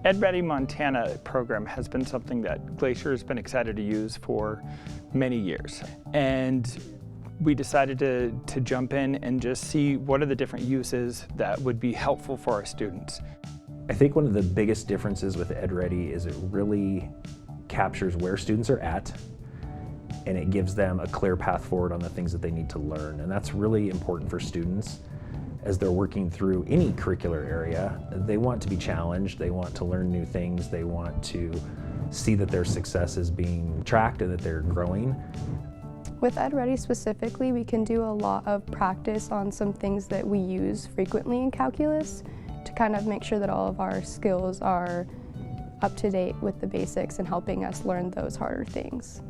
EdReady Montana program has been something that Glacier has been excited to use for many years. And we decided to jump in and just see what are the different uses that would be helpful for our students. I think one of the biggest differences with EdReady is it really captures where students are at, and it gives them a clear path forward on the things that they need to learn. And that's really important for students as they're working through any curricular area. They want to be challenged, they want to learn new things, they want to see that their success is being tracked and that they're growing. With EdReady specifically, we can do a lot of practice on some things that we use frequently in calculus to kind of make sure that all of our skills are up to date with the basics and helping us learn those harder things.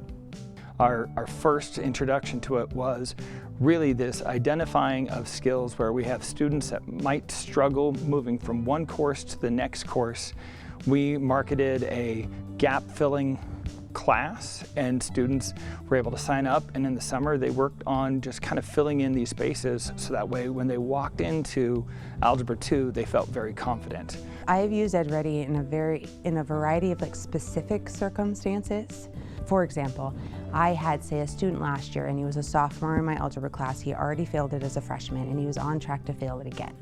Our first introduction to it was really this identifying of skills where we have students that might struggle moving from one course to the next course. We marketed a gap-filling class, and students were able to sign up, and in the summer they worked on just kind of filling in these spaces so that way when they walked into Algebra 2 they felt very confident. I've used EdReady in a variety of specific circumstances. For example, I had, say, a student last year and he was a sophomore in my algebra class. He already failed it as a freshman and he was on track to fail it again.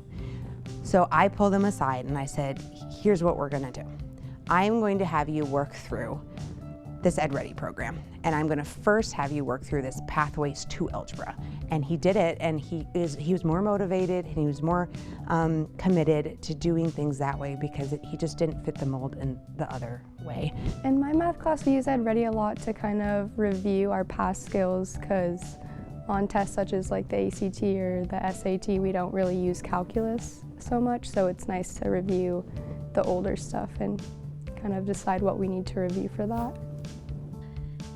So I pulled him aside and I said, here's what we're going to do. I'm going to have you work through this EdReady program, and I'm going to first have you work through this Pathways to Algebra. And he did it, and he was more motivated and he was more committed to doing things that way because he just didn't fit the mold in the other way. In my math class, we use EdReady a lot to kind of review our past skills, because on tests such as like the ACT or the SAT, we don't really use calculus so much, so it's nice to review the older stuff and kind of decide what we need to review for that.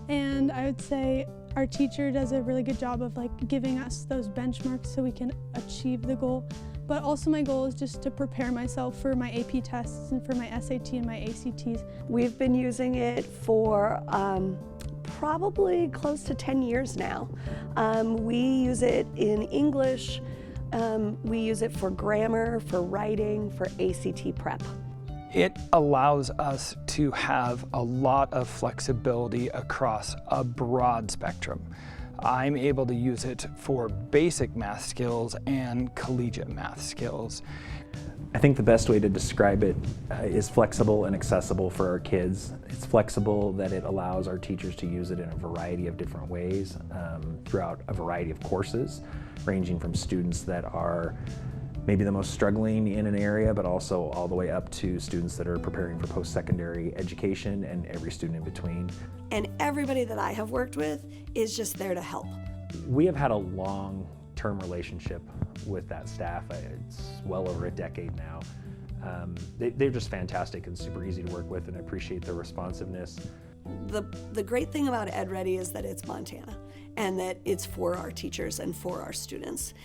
And I would say our teacher does a really good job of giving us those benchmarks so we can achieve the goal. But also my goal is just to prepare myself for my AP tests and for my SAT and my ACTs. We've been using it for probably close to 10 years now. We use it in English, we use it for grammar, for writing, for ACT prep. It allows us to have a lot of flexibility across a broad spectrum. I'm able to use it for basic math skills and collegiate math skills. I think the best way to describe it is flexible and accessible for our kids. It's flexible that it allows our teachers to use it in a variety of different ways throughout a variety of courses, ranging from students that are maybe the most struggling in an area, but also all the way up to students that are preparing for post-secondary education and every student in between. And everybody that I have worked with is just there to help. We have had a long-term relationship with that staff. It's well over a decade now. They're just fantastic and super easy to work with, and I appreciate their responsiveness. The great thing about EdReady is that it's Montana and that it's for our teachers and for our students.